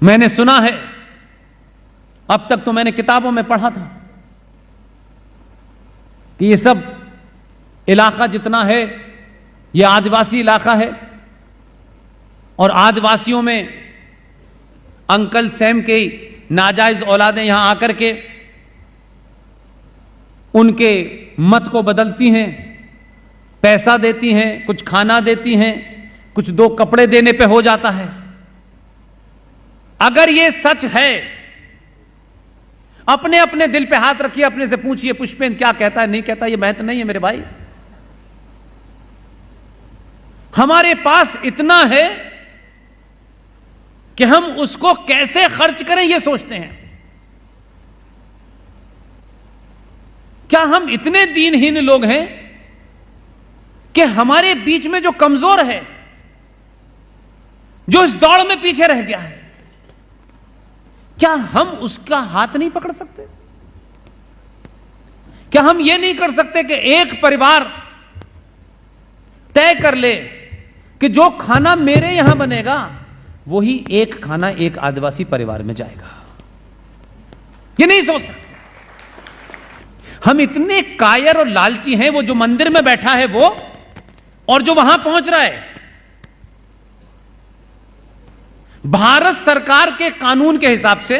मैंने सुना है, अब तक तो मैंने किताबों में पढ़ा था कि ये सब इलाका जितना है ये आदिवासी इलाका है और आदिवासियों में अंकल सैम के नाजायज औलादें यहां आकर के उनके मत को बदलती हैं, पैसा देती हैं, कुछ खाना देती हैं, कुछ दो कपड़े देने पे हो जाता है। अगर ये सच है, अपने अपने दिल पे हाथ रखिए, अपने से पूछिए पुष्पेंद्र क्या कहता है, नहीं कहता, ये महत्व नहीं है मेरे भाई। हमारे पास इतना है कि हम उसको कैसे खर्च करें ये सोचते हैं। क्या हम इतने दीनहीन लोग हैं कि हमारे बीच में जो कमजोर है, जो इस दौड़ में पीछे रह गया है, क्या हम उसका हाथ नहीं पकड़ सकते? क्या हम यह नहीं कर सकते कि एक परिवार तय कर ले कि जो खाना मेरे यहां बनेगा वही एक खाना एक आदिवासी परिवार में जाएगा? ये नहीं सोच सकते। हम इतने कायर और लालची हैं, वो जो मंदिर में बैठा है वो और जो वहां पहुंच रहा है। भारत सरकार के कानून के हिसाब से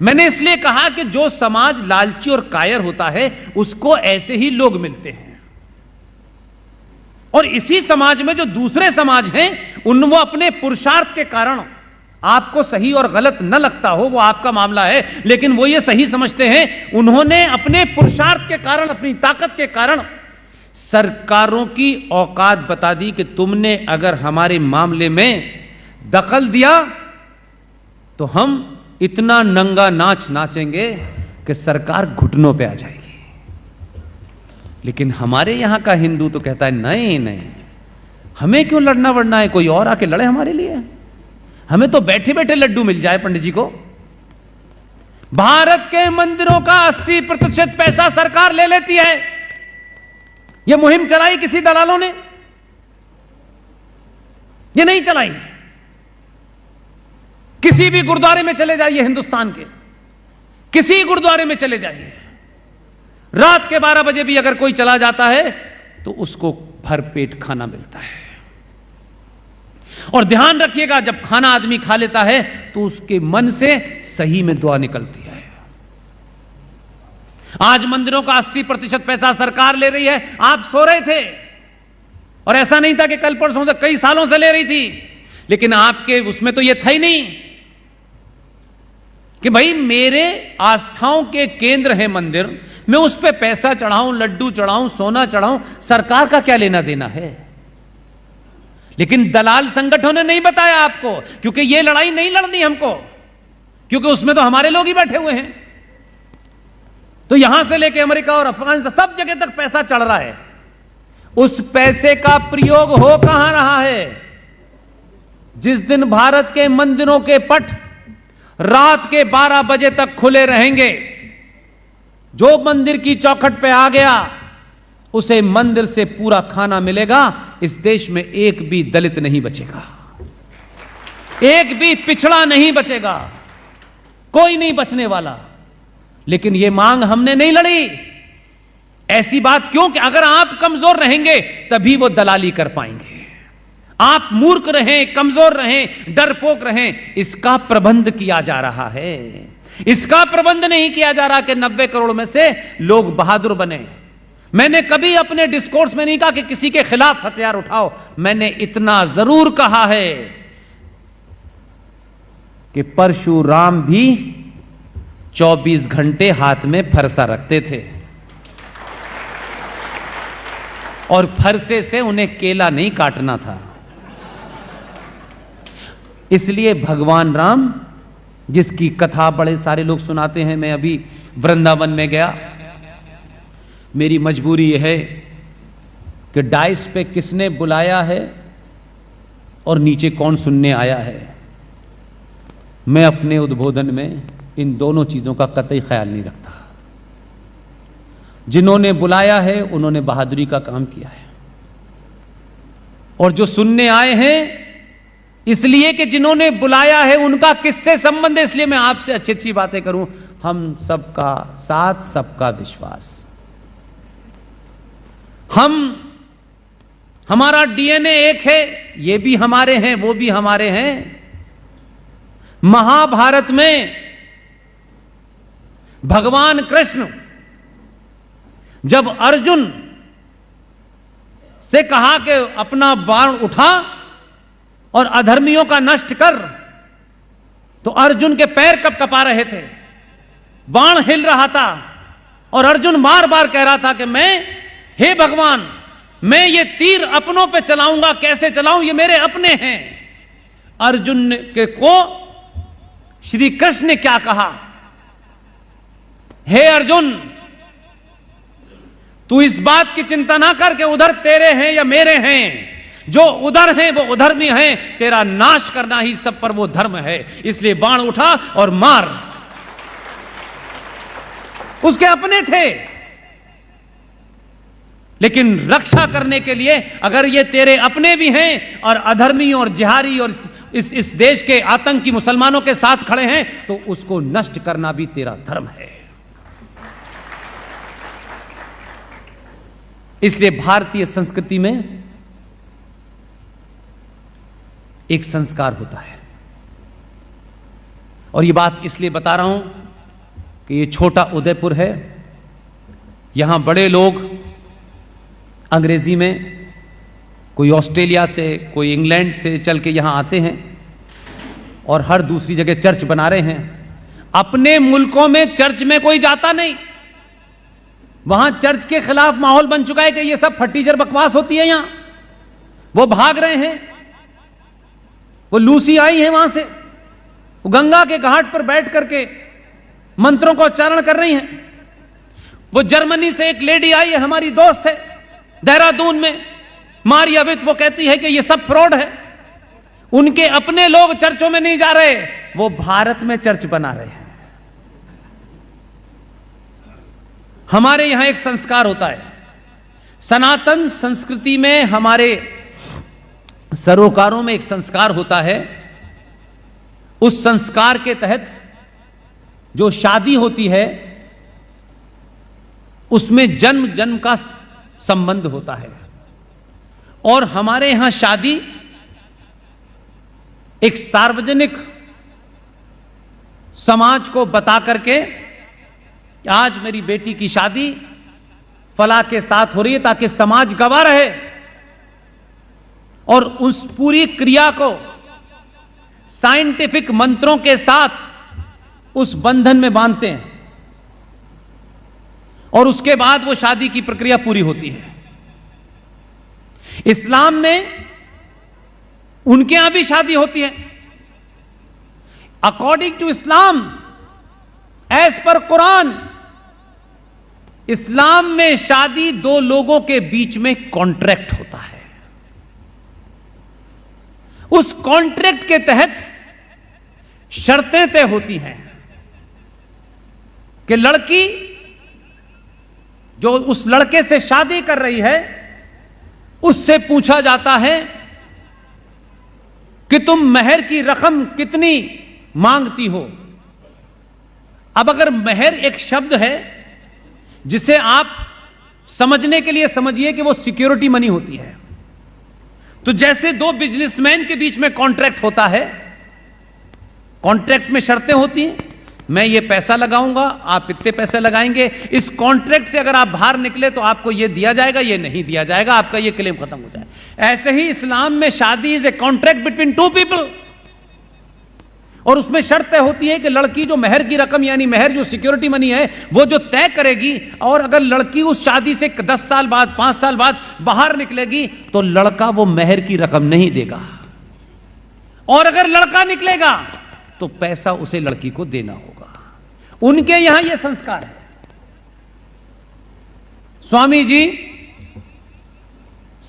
मैंने इसलिए कहा कि जो समाज लालची और कायर होता है उसको ऐसे ही लोग मिलते हैं, और इसी समाज में जो दूसरे समाज हैं वो अपने पुरुषार्थ के कारण, आपको सही और गलत न लगता हो वो आपका मामला है, लेकिन वो ये सही समझते हैं, उन्होंने अपने पुरुषार्थ के कारण, अपनी ताकत के कारण सरकारों की औकात बता दी कि तुमने अगर हमारे मामले में दखल दिया तो हम इतना नंगा नाच नाचेंगे कि सरकार घुटनों पे आ जाएगी। लेकिन हमारे यहां का हिंदू तो कहता है नहीं नहीं, हमें क्यों लड़ना वड़ना है, कोई और आके लड़े हमारे लिए, हमें तो बैठे बैठे लड्डू मिल जाए पंडित जी को। भारत के मंदिरों का 80% पैसा सरकार ले लेती है। यह मुहिम चलाई किसी दलालों ने, यह नहीं चलाई। किसी भी गुरुद्वारे में चले जाइए, हिंदुस्तान के किसी गुरुद्वारे में चले जाइए, रात के 12 बजे भी अगर कोई चला जाता है तो उसको भरपेट खाना मिलता है। और ध्यान रखिएगा, जब खाना आदमी खा लेता है तो उसके मन से सही में दुआ निकलती है। आज मंदिरों का 80% पैसा सरकार ले रही है। आप सो रहे थे और ऐसा नहीं था कि कल परसों से, कई सालों से ले रही थी, लेकिन आपके उसमें तो यह था ही नहीं कि भाई मेरे आस्थाओं के केंद्र है मंदिर, मैं उस पे पैसा चढ़ाऊं, लड्डू चढ़ाऊं, सोना चढ़ाऊं, सरकार का क्या लेना देना है। लेकिन दलाल संगठनों ने नहीं बताया आपको, क्योंकि यह लड़ाई नहीं लड़नी हमको, क्योंकि उसमें तो हमारे लोग ही बैठे हुए हैं। तो यहां से लेके अमेरिका और अफगानिस्तान सब जगह तक पैसा चढ़ रहा है। उस पैसे का प्रयोग हो कहां रहा है? जिस दिन भारत के मंदिरों के पट रात के 12 बजे तक खुले रहेंगे, जो मंदिर की चौखट पे आ गया उसे मंदिर से पूरा खाना मिलेगा। इस देश में एक भी दलित नहीं बचेगा, एक भी पिछड़ा नहीं बचेगा, कोई नहीं बचने वाला। लेकिन यह मांग हमने नहीं लड़ी। ऐसी बात क्यों कि अगर आप कमजोर रहेंगे तभी वो दलाली कर पाएंगे। आप मूर्ख रहें, कमजोर रहें, डरपोक रहें, इसका प्रबंध किया जा रहा है। इसका प्रबंध नहीं किया जा रहा कि 90 करोड़ में से लोग बहादुर बने। मैंने कभी अपने डिस्कोर्स में नहीं कहा कि किसी के खिलाफ हथियार उठाओ। मैंने इतना जरूर कहा है कि परशुराम भी 24 घंटे हाथ में फरसा रखते थे और फरसे से उन्हें केला नहीं काटना था। इसलिए भगवान राम, जिसकी कथा बड़े सारे लोग सुनाते हैं, मैं अभी वृंदावन में गया, मेरी मजबूरी यह है कि डाइस पे किसने बुलाया है और नीचे कौन सुनने आया है। मैं अपने उद्बोधन में इन दोनों चीजों का कतई ख्याल नहीं रखता। जिन्होंने बुलाया है उन्होंने बहादुरी का काम किया है, और जो सुनने आए हैं इसलिए कि जिन्होंने बुलाया है उनका किससे संबंध है, इसलिए मैं आपसे अच्छी अच्छी बातें करूं। हम सबका साथ, सबका विश्वास। हमारा डीएनए एक है, ये भी हमारे हैं, वो भी हमारे हैं। महाभारत में भगवान कृष्ण जब अर्जुन से कहा कि अपना बाण उठा और अधर्मियों का नष्ट कर, तो अर्जुन के पैर कपकपा रहे थे, बाण हिल रहा था और अर्जुन बार बार कह रहा था कि हे भगवान, मैं ये तीर अपनों पे चलाऊंगा, कैसे चलाऊं, ये मेरे अपने हैं। अर्जुन को श्री कृष्ण ने क्या कहा, हे अर्जुन, तू इस बात की चिंता ना कर कि उधर तेरे हैं या मेरे हैं, जो उधर हैं वो उधर भी हैं, तेरा नाश करना ही सब पर वो धर्म है, इसलिए बाण उठा और मार। उसके अपने थे, लेकिन रक्षा करने के लिए अगर ये तेरे अपने भी हैं और अधर्मी और जिहारी और इस देश के आतंकी मुसलमानों के साथ खड़े हैं, तो उसको नष्ट करना भी तेरा धर्म है। इसलिए भारतीय संस्कृति में एक संस्कार होता है, और ये बात इसलिए बता रहा हूं कि ये छोटा उदयपुर है, यहां बड़े लोग अंग्रेजी में, कोई ऑस्ट्रेलिया से, कोई इंग्लैंड से चल के यहां आते हैं और हर दूसरी जगह चर्च बना रहे हैं। अपने मुल्कों में चर्च में कोई जाता नहीं, वहां चर्च के खिलाफ माहौल बन चुका है कि ये सब फटीचर बकवास होती है यहां, वो भाग रहे हैं। वो लूसी आई है वहां से, वो गंगा के घाट पर बैठ करके मंत्रों का उच्चारण कर रही हैं। वो जर्मनी से एक लेडी आई है, हमारी दोस्त है, देहरादून में, मारिया वित, वो कहती है कि ये सब फ्रॉड है। उनके अपने लोग चर्चों में नहीं जा रहे, वो भारत में चर्च बना रहे हैं। हमारे यहां एक संस्कार होता है, सनातन संस्कृति में, हमारे सरोकारों में एक संस्कार होता है। उस संस्कार के तहत जो शादी होती है उसमें जन्म जन्म का संबंध होता है, और हमारे यहां शादी एक सार्वजनिक समाज को बता करके, आज मेरी बेटी की शादी फला के साथ हो रही है, ताकि समाज गवाह रहे, और उस पूरी क्रिया को साइंटिफिक मंत्रों के साथ उस बंधन में बांधते हैं, और उसके बाद वो शादी की प्रक्रिया पूरी होती है। इस्लाम में उनके यहां भी शादी होती है। According to Islam, as per Quran, इस्लाम में शादी दो लोगों के बीच में कॉन्ट्रैक्ट होता है। उस कॉन्ट्रैक्ट के तहत शर्तें तय होती हैं कि लड़की जो उस लड़के से शादी कर रही है, उससे पूछा जाता है कि तुम महर की रकम कितनी मांगती हो। अब अगर महर एक शब्द है जिसे आप समझने के लिए समझिए कि वो सिक्योरिटी मनी होती है, तो जैसे दो बिजनेसमैन के बीच में कॉन्ट्रैक्ट होता है, कॉन्ट्रैक्ट में शर्तें होती हैं, मैं ये पैसा लगाऊंगा, आप इतने पैसे लगाएंगे, इस कॉन्ट्रैक्ट से अगर आप बाहर निकले तो आपको ये दिया जाएगा, ये नहीं दिया जाएगा, आपका ये क्लेम खत्म हो जाए। ऐसे ही इस्लाम में शादी is a contract between two people, और उसमें शर्तें होती है कि लड़की जो महर की रकम, यानी महर जो सिक्योरिटी मनी है, वो जो तय करेगी, और अगर लड़की उस शादी से 10 साल बाद, 5 साल बाद बाहर निकलेगी तो लड़का वो महर की रकम नहीं देगा, और अगर लड़का निकलेगा तो पैसा उसे लड़की को देना होगा। उनके यहां यह संस्कार है। स्वामी जी,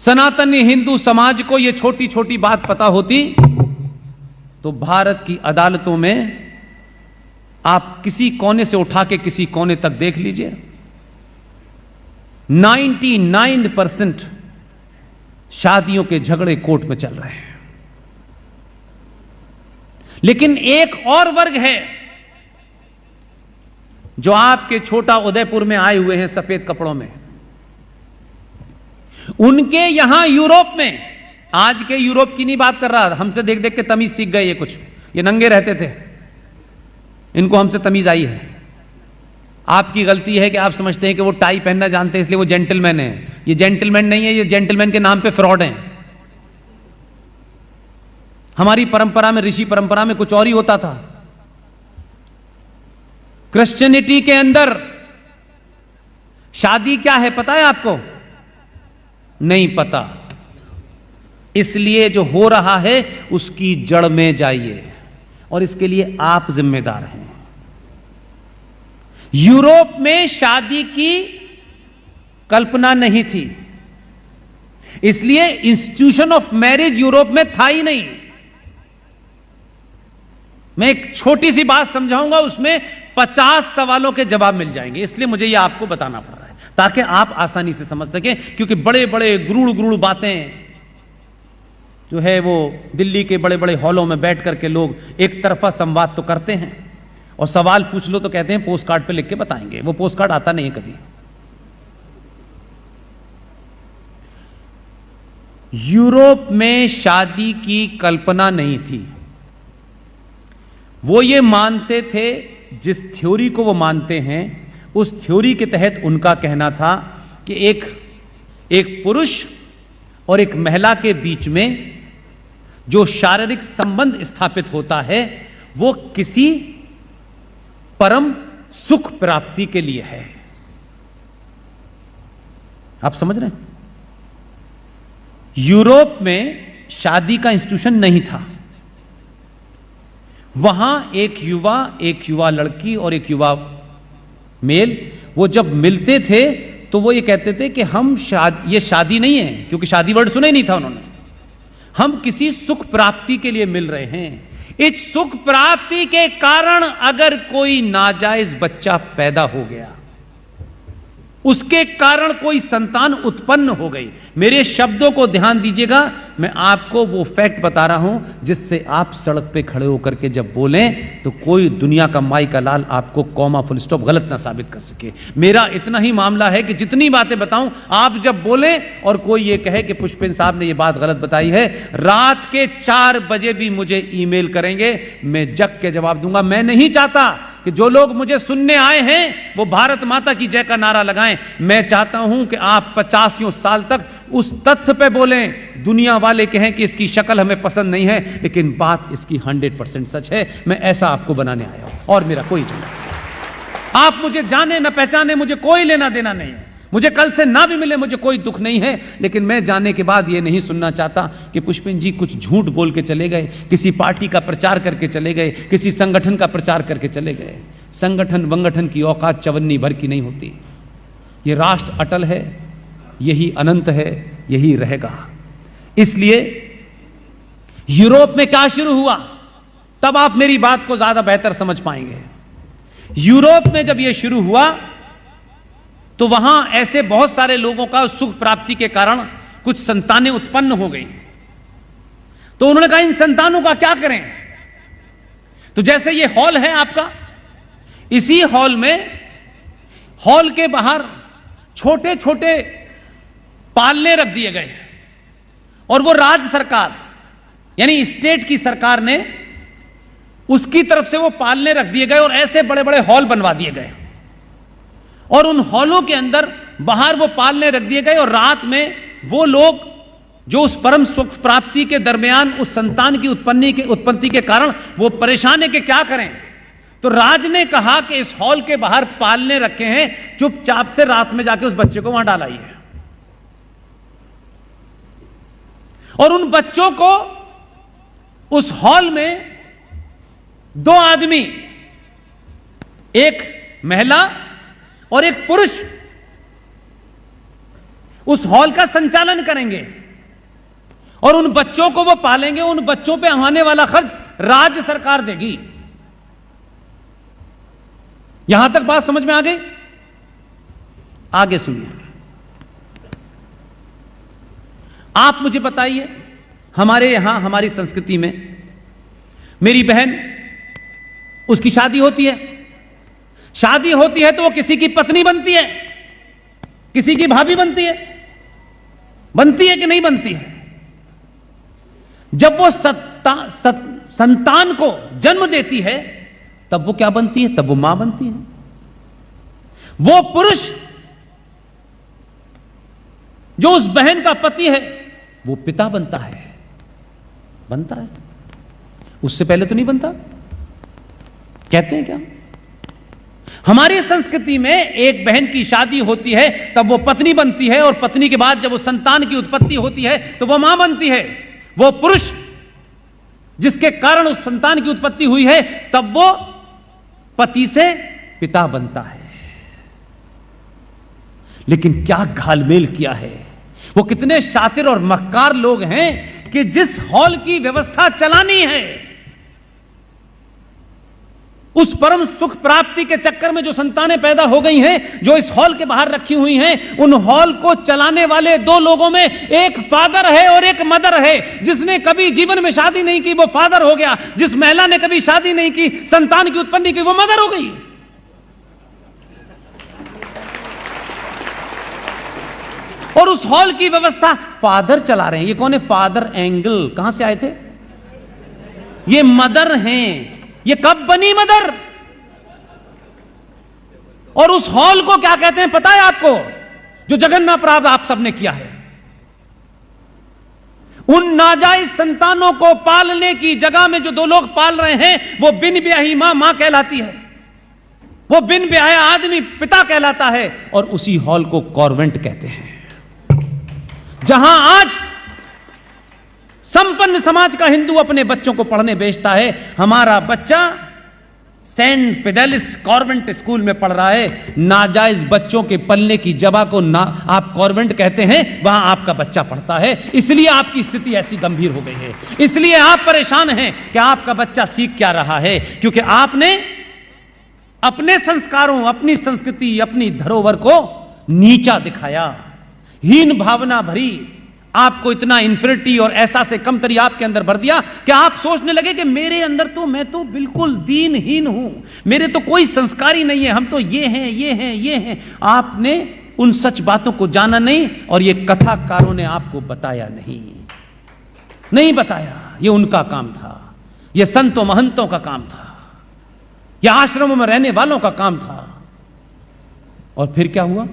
सनातनी हिंदू समाज को यह छोटी छोटी बात पता होती तो भारत की अदालतों में आप किसी कोने से उठा के किसी कोने तक देख लीजिए, 99% शादियों के झगड़े कोर्ट में चल रहे हैं। लेकिन एक और वर्ग है जो आपके छोटा उदयपुर में आए हुए हैं सफेद कपड़ों में। उनके यहां यूरोप में, आज के यूरोप की नहीं बात कर रहा, हमसे देख देख के तमीज सीख गए ये कुछ, ये नंगे रहते थे, इनको हमसे तमीज आई है। आपकी गलती है कि आप समझते हैं कि वो टाई पहनना जानते हैं इसलिए वो जेंटलमैन है। ये जेंटलमैन नहीं है, ये जेंटलमैन के नाम पे फ्रॉड हैं। हमारी परंपरा में, ऋषि परंपरा में कुछ और ही होता था। क्रिश्चियनिटी के अंदर शादी क्या है पता है आपको? नहीं पता। इसलिए जो हो रहा है उसकी जड़ में जाइए और इसके लिए आप जिम्मेदार हैं। यूरोप में शादी की कल्पना नहीं थी, इसलिए इंस्टीट्यूशन ऑफ मैरिज यूरोप में था ही नहीं। मैं एक छोटी सी बात समझाऊंगा, उसमें 50 सवालों के जवाब मिल जाएंगे, इसलिए मुझे यह आपको बताना पड़ रहा है ताकि आप आसानी से समझ सकें। क्योंकि बड़े बड़े गुरुड़ गुरुड़ बातें जो है वो दिल्ली के बड़े बड़े हॉलों में बैठ करके लोग एक तरफा संवाद तो करते हैं और सवाल पूछ लो तो कहते हैं पोस्ट कार्ड पे लिख के बताएंगे। वो पोस्ट कार्ड आता नहीं है कभी। यूरोप में शादी की कल्पना नहीं थी। वो ये मानते थे, जिस थ्योरी को वो मानते हैं उस थ्योरी के तहत उनका कहना था कि एक पुरुष और एक महिला के बीच में जो शारीरिक संबंध स्थापित होता है वो किसी परम सुख प्राप्ति के लिए है। आप समझ रहे हैं? यूरोप में शादी का इंस्टीट्यूशन नहीं था। वहां एक युवा लड़की और एक युवा मेल, वो जब मिलते थे तो वो ये कहते थे कि हम ये शादी नहीं है, क्योंकि शादी वर्ड सुना ही नहीं था उन्होंने। हम किसी सुख प्राप्ति के लिए मिल रहे हैं। इस सुख प्राप्ति के कारण अगर कोई नाजायज बच्चा पैदा हो गया, उसके कारण कोई संतान उत्पन्न हो गई, मेरे शब्दों को ध्यान दीजिएगा, मैं आपको वो फैक्ट बता रहा हूं जिससे आप सड़क पे खड़े होकर के जब बोलें तो कोई दुनिया का माई का लाल आपको कॉमा फुल स्टॉप गलत ना साबित कर सके। मेरा इतना ही मामला है कि जितनी बातें बताऊं, आप जब बोलें और कोई ये कहे कि पुष्पेंद्र साहब ने ये बात गलत बताई है, रात के 4 बजे भी मुझे ईमेल करेंगे, मैं जग के जवाब दूंगा। मैं नहीं चाहता कि जो लोग मुझे सुनने आए हैं वो भारत माता की जय का नारा लगाएं। मैं चाहता हूं कि आप 85 साल तक उस तथ्य पे बोलें, दुनिया वाले कहें कि इसकी शक्ल हमें पसंद नहीं है लेकिन बात इसकी 100% सच है। मैं ऐसा आपको बनाने आया हूं और मेरा कोई एजेंडा नहीं। आप मुझे जाने न पहचाने, मुझे कोई लेना देना नहीं है। मुझे कल से ना भी मिले मुझे कोई दुख नहीं है, लेकिन मैं जाने के बाद ये नहीं सुनना चाहता कि पुष्पेंद्र जी कुछ झूठ बोल के चले गए, किसी पार्टी का प्रचार करके चले गए, किसी संगठन का प्रचार करके चले गए। संगठन वंगठन की औकात चवन्नी भर की नहीं होती। ये राष्ट्र अटल है, यही अनंत है, यही रहेगा। इसलिए यूरोप में क्या शुरू हुआ, तब आप मेरी बात को ज्यादा बेहतर समझ पाएंगे। यूरोप में जब यह शुरू हुआ तो वहां ऐसे बहुत सारे लोगों का सुख प्राप्ति के कारण कुछ संतानें उत्पन्न हो गई। तो उन्होंने कहा इन संतानों का क्या करें। तो जैसे ये हॉल है आपका, इसी हॉल में, हॉल के बाहर छोटे छोटे पालने रख दिए गए और वो राज्य सरकार यानी स्टेट की सरकार ने उसकी तरफ से वो पालने रख दिए गए और ऐसे बड़े बड़े हॉल बनवा दिए गए और उन हॉलों के अंदर बाहर वो पालने रख दिए गए और रात में वो लोग जो उस परम सुख प्राप्ति के दरमियान उस संतान की उत्पत्ति के कारण वो परेशान है कि क्या करें। तो राज ने कहा कि इस हॉल के बाहर पालने रखे हैं, चुपचाप से रात में जाके उस बच्चे को वहां डालाइए और उन बच्चों को उस हॉल में 2 आदमी, एक महिला और एक पुरुष, उस हॉल का संचालन करेंगे और उन बच्चों को वो पालेंगे। उन बच्चों पे आने वाला खर्च राज्य सरकार देगी। यहां तक बात समझ में आ गई? आगे सुनिए। आप मुझे बताइए, हमारे यहां हमारी संस्कृति में मेरी बहन, उसकी शादी होती है, शादी होती है तो वो किसी की पत्नी बनती है, किसी की भाभी बनती है कि नहीं बनती है? जब वो संतान को जन्म देती है तब वो क्या बनती है? तब वो मां बनती है। वो पुरुष जो उस बहन का पति है वो पिता बनता है, बनता है। उससे पहले तो नहीं बनता। कहते हैं क्या? हमारी संस्कृति में एक बहन की शादी होती है तब वो पत्नी बनती है, और पत्नी के बाद जब वो संतान की उत्पत्ति होती है तो वो मां बनती है। वो पुरुष जिसके कारण उस संतान की उत्पत्ति हुई है तब वो पति से पिता बनता है। लेकिन क्या घालमेल किया है! वो कितने शातिर और मक्कार लोग हैं कि जिस हॉल की व्यवस्था चलानी है, उस परम सुख प्राप्ति के चक्कर में जो संतानें पैदा हो गई हैं, जो इस हॉल के बाहर रखी हुई हैं, उन हॉल को चलाने वाले दो लोगों में एक फादर है और एक मदर है। जिसने कभी जीवन में शादी नहीं की वो फादर हो गया, जिस महिला ने कभी शादी नहीं की, संतान की उत्पत्ति की, वो मदर हो गई। और उस हॉल की व्यवस्था फादर चला रहे हैं। ये कौन है? फादर एंगल कहां से आए थे? ये मदर हैं। ये कब बनी मदर? और उस हॉल को क्या कहते हैं पता है आपको? जो जगन्नाथ प्राप्त आप सबने किया है। उन नाजायज संतानों को पालने की जगह में जो दो लोग पाल रहे हैं वो बिन ब्याही मां कहलाती है, वो बिन ब्याया आदमी पिता कहलाता है। और उसी हॉल को कॉन्वेंट कहते हैं, जहां आज संपन्न समाज का हिंदू अपने बच्चों को पढ़ने भेजता है। हमारा बच्चा सेंट फिडेलिस कॉन्वेंट स्कूल में पढ़ रहा है। नाजायज बच्चों के पलने की जगह को आप कॉन्वेंट कहते हैं, वहां आपका बच्चा पढ़ता है। इसलिए आपकी स्थिति ऐसी गंभीर हो गई है, इसलिए आप परेशान हैं कि आपका बच्चा सीख क्या रहा है, क्योंकि आपने अपने संस्कारों, अपनी संस्कृति, अपनी धरोहर को नीचा दिखाया। हीन भावना भरी आपको इतना इंफिनिटी और ऐसा से कमतरी आपके अंदर भर दिया कि आप सोचने लगे कि मेरे अंदर तो, मैं तो बिल्कुल दीनहीन हूं, मेरे तो कोई संस्कार ही नहीं है, हम तो ये हैं, ये हैं, ये हैं। आपने उन सच बातों को जाना नहीं, और ये कथाकारों ने आपको बताया नहीं बताया। ये उनका काम था, ये संतों महंतों का काम था, ये आश्रमों में रहने वालों का काम था। और फिर क्या हुआ?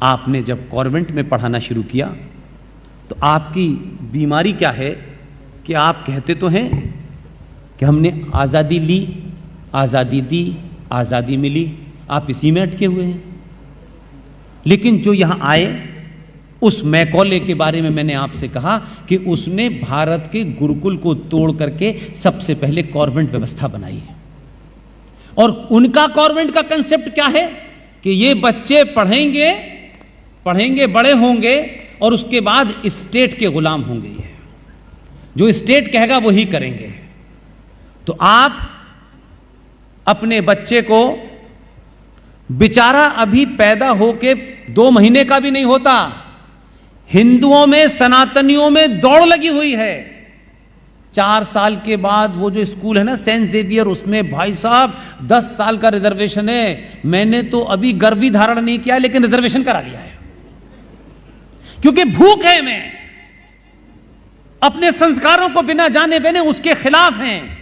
आपने जब कॉन्वेंट में पढ़ाना शुरू किया तो आपकी बीमारी क्या है कि आप कहते तो हैं कि हमने आज़ादी ली, आज़ादी दी, आज़ादी मिली, आप इसी में अटके हुए हैं। लेकिन जो यहां आए, उस मैकॉले के बारे में मैंने आपसे कहा कि उसने भारत के गुरुकुल को तोड़ करके सबसे पहले कॉन्वेंट व्यवस्था बनाई है। और उनका कॉन्वेंट का कंसेप्ट क्या है कि ये बच्चे पढ़ेंगे, बड़े होंगे, और उसके बाद स्टेट के गुलाम होंगे। ये जो स्टेट कहेगा वही करेंगे। तो आप अपने बच्चे को, बेचारा अभी पैदा होके 2 महीने का भी नहीं होता, हिंदुओं में, सनातनियों में दौड़ लगी हुई है। 4 साल के बाद वो जो स्कूल है ना सेंट जेवियर, उसमें भाई साहब 10 साल का रिजर्वेशन है। मैंने तो अभी गर्भ धारण नहीं किया लेकिन रिजर्वेशन करा लिया है, क्योंकि भूख है। मैं अपने संस्कारों को बिना जाने बिना उसके खिलाफ हैं,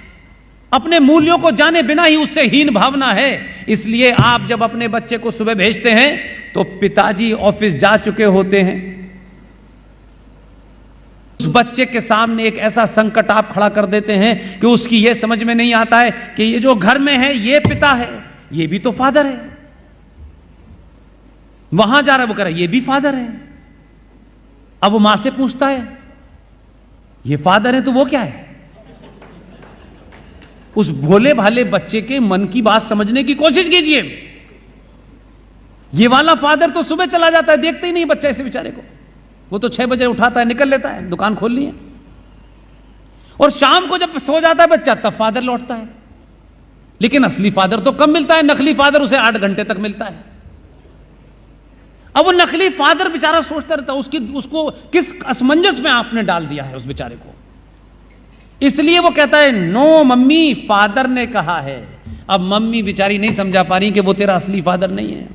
अपने मूल्यों को जाने बिना ही उससे हीन भावना है। इसलिए आप जब अपने बच्चे को सुबह भेजते हैं तो पिताजी ऑफिस जा चुके होते हैं। उस बच्चे के सामने एक ऐसा संकट आप खड़ा कर देते हैं कि उसकी यह समझ में नहीं आता है कि ये जो घर में है ये पिता है, ये भी तो फादर है। वहां जा रहा है, वो कह रहा है ये भी फादर है। अब वो मां से पूछता है ये फादर है तो वो क्या है? उस भोले भाले बच्चे के मन की बात समझने की कोशिश कीजिए। ये वाला फादर तो सुबह चला जाता है, देखते ही नहीं बच्चा इसे बेचारे को। वो तो 6 बजे उठाता है, निकल लेता है, दुकान खोल ली है, और शाम को जब सो जाता है बच्चा तब फादर लौटता है। लेकिन असली फादर तो कम मिलता है, नकली फादर उसे 8 घंटे तक मिलता है। अब वो नकली फादर बेचारा सोचता रहता है उसको किस असमंजस में आपने डाल दिया है उस बेचारे को। इसलिए वो कहता है नो मम्मी, फादर ने कहा है। अब मम्मी बेचारी नहीं समझा पा रही कि वो तेरा असली फादर नहीं है,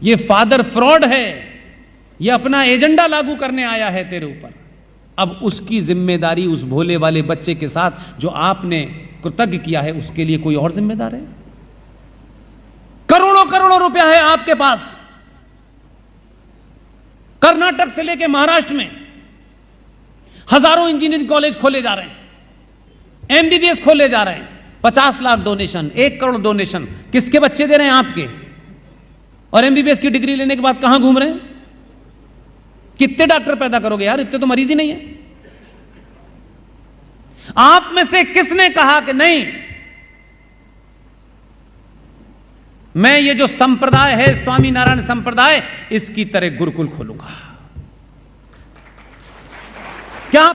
ये फादर फ्रॉड है, ये अपना एजेंडा लागू करने आया है तेरे ऊपर। अब उसकी जिम्मेदारी उस भोले वाले बच्चे के साथ जो आपने कृतज्ञ किया है, उसके लिए कोई और जिम्मेदार है? करोड़ों करोड़ों रुपया है आपके पास, कर्नाटक से लेकर महाराष्ट्र में हजारों इंजीनियरिंग कॉलेज खोले जा रहे हैं, एमबीबीएस खोले जा रहे हैं, 50 लाख डोनेशन, 1 करोड़ डोनेशन किसके बच्चे दे रहे हैं? आपके। और एमबीबीएस की डिग्री लेने के बाद कहां घूम रहे हैं? कितने डॉक्टर पैदा करोगे यार, इतने तो मरीज ही नहीं है। आप में से किसने कहा कि नहीं, मैं ये जो संप्रदाय है स्वामीनारायण संप्रदाय, इसकी तरह गुरुकुल खोलूंगा?